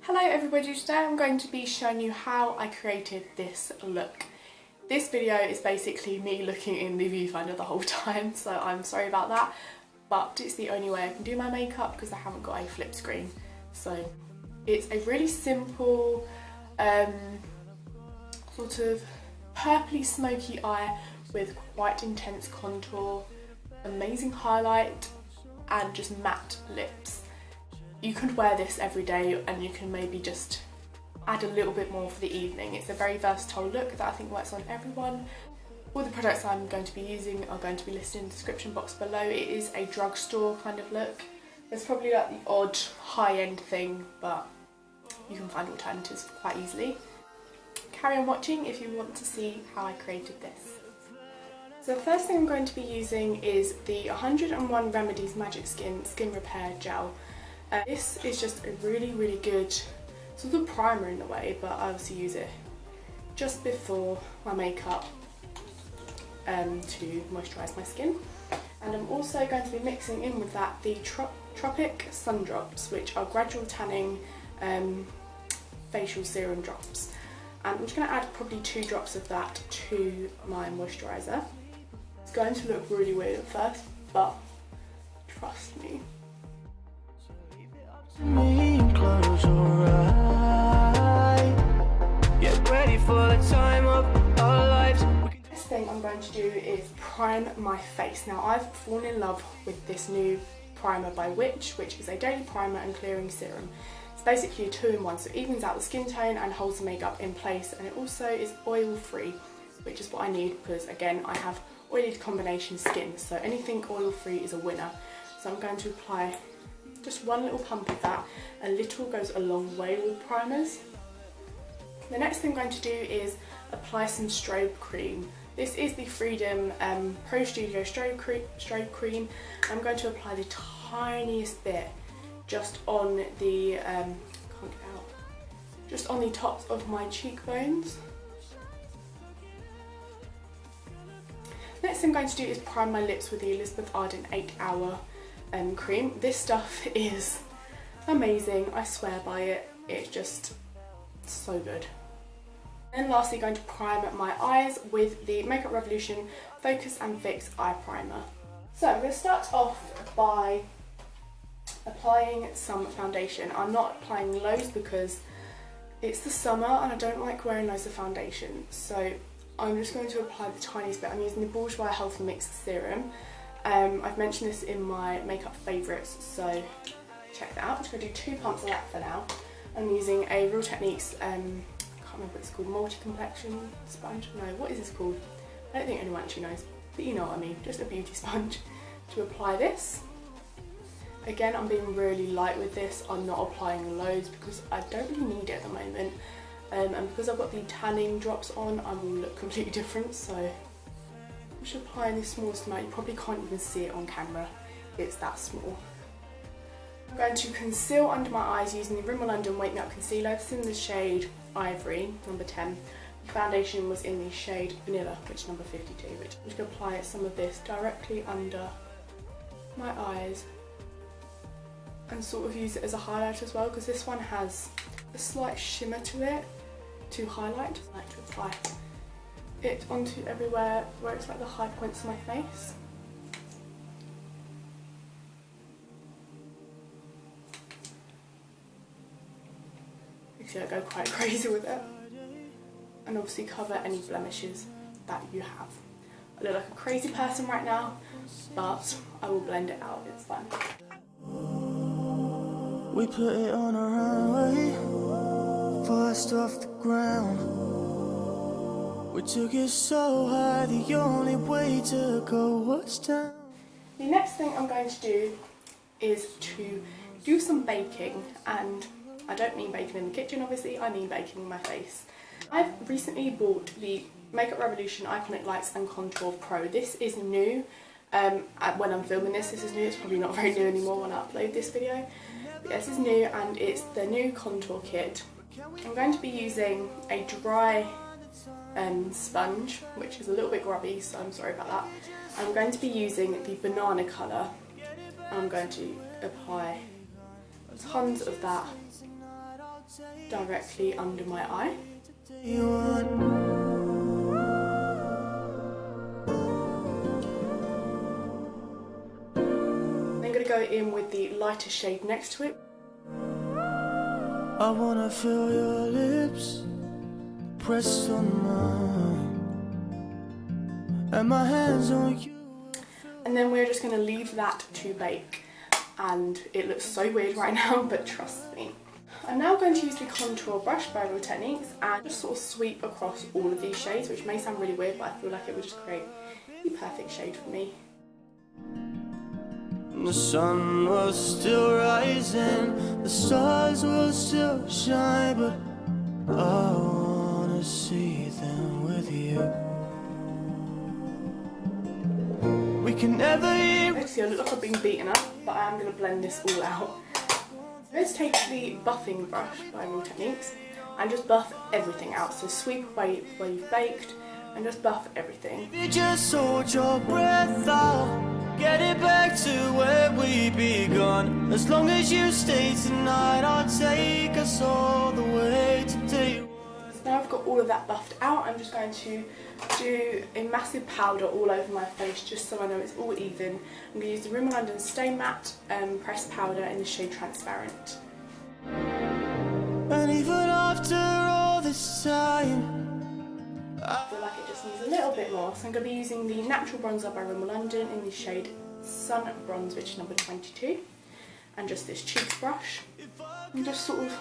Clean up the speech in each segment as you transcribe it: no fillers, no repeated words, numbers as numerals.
Hello everybody, today I'm going to be showing you how I created this look. This video is basically me looking in the viewfinder the whole time, so I'm sorry about that, but it's the only way I can do my makeup because I haven't got a flip screen. So it's a really simple sort of purpley smoky eye with quite intense contour, amazing highlight and just matte lips. You could wear this every day and you can maybe just add a little bit more for the evening. It's a very versatile look that I think works on everyone. All the products I'm going to be using are going to be listed in the description box below. It is a drugstore kind of look. There's probably like the odd high-end thing, but you can find alternatives quite easily. Carry on watching if you want to see how I created this. So the first thing I'm going to be using is the 101 Remedies Magic Skin Repair Gel. This is just a really good sort of primer in a way, but I obviously use it just before my makeup to moisturise my skin. And I'm also going to be mixing in with that the Tropic Sun Drops, which are gradual tanning facial serum drops. And I'm just going to add probably 2 drops of that to my moisturiser. It's going to look really weird at first, but trust me. Close your eyes. Get ready for the time of our lives. Next thing I'm going to do is prime my face. Now I've fallen in love with this new primer by which is a daily primer and clearing serum. It's basically a 2-in-1, so it evens out the skin tone and holds the makeup in place, and it also is oil free, which is what I need because again I have oily combination skin, so anything oil free is a winner. So I'm going to apply just 1 little pump of that. A little goes a long way with primers. The next thing I'm going to do is apply some strobe cream. This is the Freedom Pro Studio strobe cream. I'm going to apply the tiniest bit just on the just on the tops of my cheekbones. Next thing I'm going to do is prime my lips with the Elizabeth Arden 8-Hour cream. This stuff is amazing, I swear by it. It's just so good. And lastly, going to prime my eyes with the Makeup Revolution Focus and Fix Eye Primer. So I'm going to start off by applying some foundation. I'm not applying loads because it's the summer and I don't like wearing loads of foundation, so I'm just going to apply the tiniest bit. I'm using the Bourjois Healthy Mix Serum. I've mentioned this in my makeup favourites, so check that out. I'm just going to do 2 pumps of that for now. I'm using a Real Techniques, I can't remember what it's called, multi-complexion sponge? No, what is this called? I don't think anyone actually knows, but you know what I mean, just a beauty sponge to apply this. Again, I'm being really light with this. I'm not applying loads because I don't really need it at the moment. And because I've got the tanning drops on, I will look completely different, so I'm just applying the smallest amount. You probably can't even see it on camera, it's that small. I'm going to conceal under my eyes using the Rimmel London Wake Me Up Concealer. This is in the shade Ivory, number 10. The foundation was in the shade Vanilla, which is number 52. I'm just going to apply some of this directly under my eyes and sort of use it as a highlight as well, because this one has a slight shimmer to it to highlight. I like to apply it onto everywhere where it's like the high points of my face. You see I go quite crazy with it. And obviously cover any blemishes that you have. I look like a crazy person right now, but I will blend it out, it's fine. We put it on a runway, first off the ground. We took it so high, the only way to go was down. The next thing I'm going to do is to do some baking, and I don't mean baking in the kitchen obviously, I mean baking in my face. I've recently bought the Makeup Revolution Iconic Lights and Contour Pro. This is new. When I'm filming this is new. It's probably not very new anymore when I upload this video. But this is new and it's the new contour kit. I'm going to be using a dry sponge, which is a little bit grubby, so I'm sorry about that. I'm going to be using the banana colour. I'm going to apply tons of that directly under my eye. I'm then going to go in with the lighter shade next to it. I wanna feel your lips pressed on mine, and my hands on you. And then we're just going to leave that to bake. And it looks so weird right now, but trust me. I'm now going to use the contour brush by Real Techniques and just sort of sweep across all of these shades, which may sound really weird, but I feel like it would just create the perfect shade for me. The sun was still rising, the stars will still shine, but I wanna see them with you. We can never Actually, I look like I've been beaten up, but I am going to blend this all out. Let's take the buffing brush by Real Techniques and just buff everything out. So sweep away where you've baked and just buff everything. You just hold your breath out, get it back to where we begun. As long as you stay tonight, I'll take us all the way to day one. So now I've got all of that buffed out, I'm just going to do a massive powder all over my face just so I know it's all even. I'm going to use the Rimmel London Stay Matte pressed powder in the shade Transparent. And even after all this time, I feel like it just needs a little bit more, so I'm going to be using the Natural Bronzer by Rimmel London in the shade Sun Bronze, which is number 22, and just this cheeks brush. I'm just sort of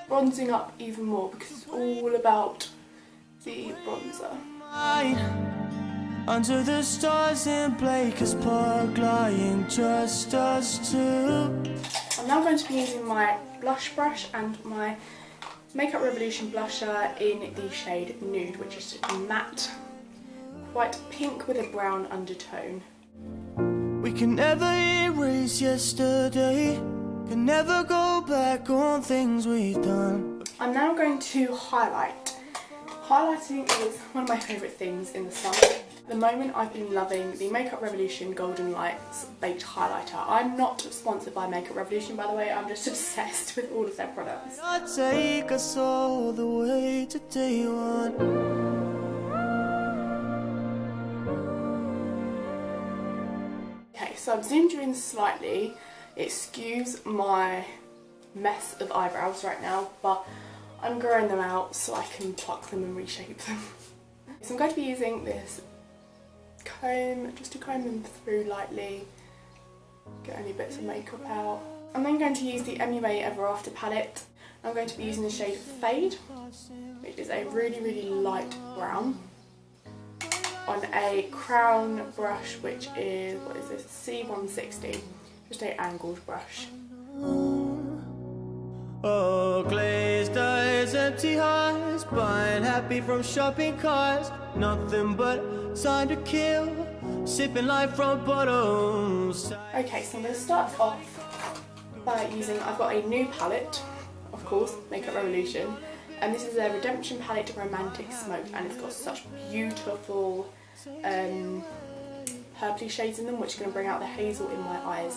bronzing up even more because it's all about the bronzer. under the stars in Blakers Park, lying just us two. I'm now going to be using my blush brush and my Makeup Revolution blusher in the shade Nude, which is matte, quite pink with a brown undertone. We can never erase yesterday, can never go back on things we've done. I'm now going to highlight. Highlighting is one of my favourite things in the summer. At the moment I've been loving the Makeup Revolution Golden Lights Baked Highlighter. I'm not sponsored by Makeup Revolution, by the way, I'm just obsessed with all of their products. I'll take us all the way to day one. Okay, so I've zoomed you in slightly. Excuse my mess of eyebrows right now, but I'm growing them out so I can pluck them and reshape them. So I'm going to be using this comb just to comb them through lightly, get any bits of makeup out. I'm then going to use the MUA Ever After palette. I'm going to be using the shade Fade, which is a really, really light brown, on a crown brush, which is, what is this, C160, just an angled brush. Oh, glazed eyes, empty eyes, buying happy from shopping carts. Nothing but time to kill, sipping life from bottles. Okay, so I'm going to start off by using, I've got a new palette, of course, Makeup Revolution, and this is a Redemption palette Romantic Smoke, and it's got such beautiful purpley shades in them, which are going to bring out the hazel in my eyes.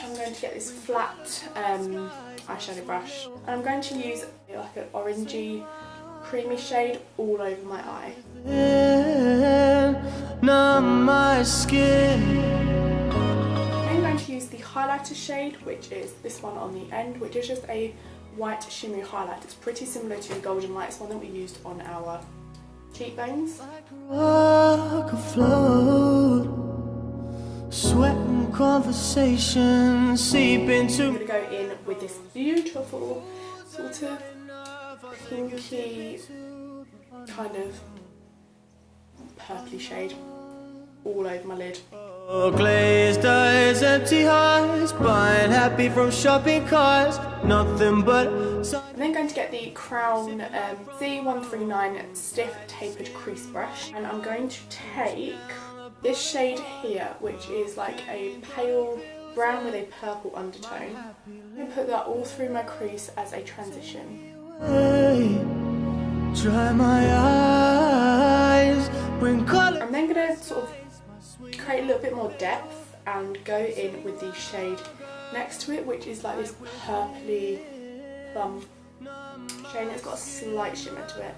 I'm going to get this flat eyeshadow brush, and I'm going to use like an orangey creamy shade all over my eye. Numb my skin. I'm going to use the highlighter shade, which is this one on the end, which is just a white shimmery highlight. It's pretty similar to the Golden Lights one that we used on our cheekbones. Walk afloat, sweating conversations seep into. I'm going to go in with this beautiful sort of pinky kind of purpley shade all over my lid. Oh, glazed eyes, empty eyes, buying happy from shopping carts. Nothing but. I'm then going to get the Crown C139 Stiff Tapered Crease Brush, and I'm going to take this shade here, which is like a pale brown with a purple undertone. I'm going to put that all through my crease as a transition. Hey, dry my eyes, bring color. I'm then going to sort of create a little bit more depth and go in with the shade next to it, which is like this purpley plum shade and it's got a slight shimmer to it.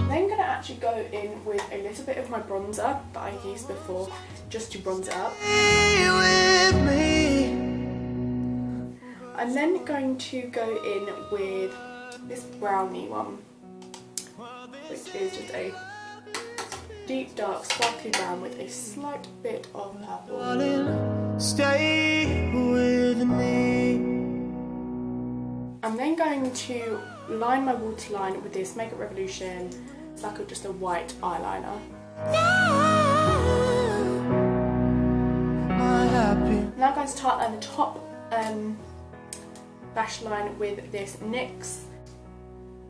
Then I'm going to actually go in with a little bit of my bronzer that I used before just to bronze it up. I'm then going to go in with this brownie one, which is just a deep dark sparkly brown with a slight bit of purple. Stay with me. I'm then going to line my waterline with this Makeup Revolution. It's like just a white eyeliner. Now I'm going to tightline the top lash line with this NYX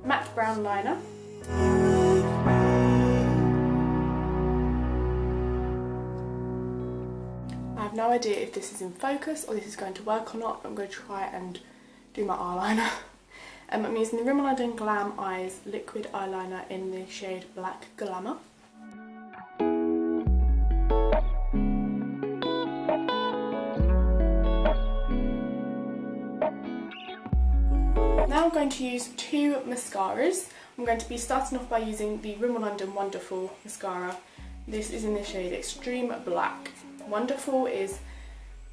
matte brown liner. I have no idea if this is in focus or this is going to work or not, but I'm going to try and do my eyeliner. I'm using the Rimmel London Glam Eyes liquid eyeliner in the shade Black Glamour. Now I'm going to use two mascaras. I'm going to be starting off by using the Rimmel London Wonderful mascara. This is in the shade Extreme Black. Wonderful is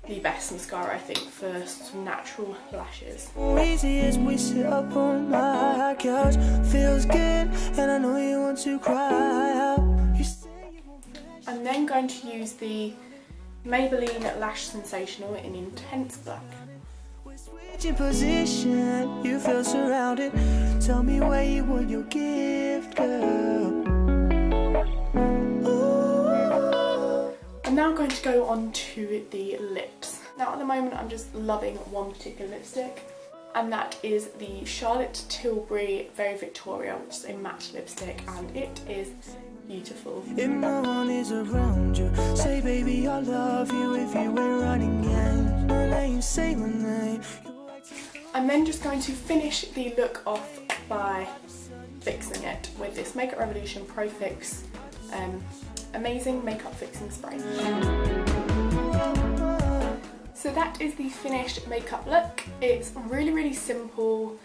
the best mascara, I think, for some natural lashes. Easy as we sit up on my couch, feels good, and I know you want to cry out. I'm then going to use the Maybelline Lash Sensational in Intense Black. Switching position, you feel surrounded. Tell me where you want your gift, girl. I'm now going to go on to the lips. Now at the moment I'm just loving one particular lipstick, and that is the Charlotte Tilbury Very Victoria, which is a matte lipstick, and it is beautiful. If no one is around you, say baby I love you. If you ain't running again, my name, say my name. I'm then just going to finish the look off by fixing it with this Makeup Revolution Pro Fix Amazing Makeup Fixing Spray. So that is the finished makeup look. It's really simple.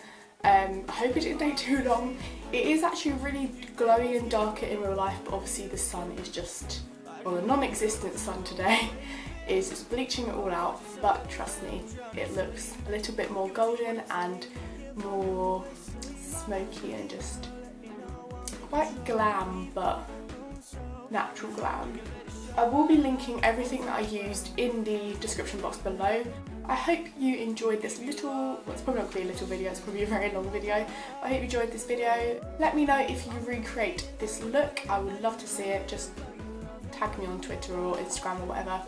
I hope it didn't take too long. It is actually really glowy and darker in real life, but obviously the sun is just, well, the non-existent sun today is just bleaching it all out, but trust me, it looks a little bit more golden and more smoky and just quite glam, but natural glam. I will be linking everything that I used in the description box below. I hope you enjoyed this little, well, it's probably not going to be a little video, it's probably a very long video. I hope you enjoyed this video. Let me know if you recreate this look. I would love to see it. Just tag me on Twitter or Instagram or whatever,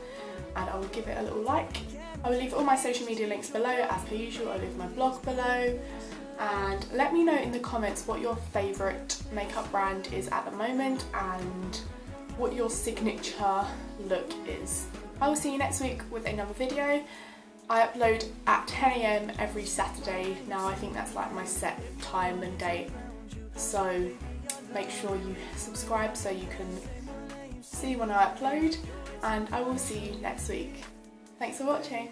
and I will give it a little like. I will leave all my social media links below as per usual. I'll leave my blog below, and let me know in the comments what your favourite makeup brand is at the moment and what your signature look is. I will see you next week with another video. I upload at 10 AM every Saturday now. I think that's like my set time and date, so make sure you subscribe so you can see when I upload, and I will see you next week. Thanks for watching.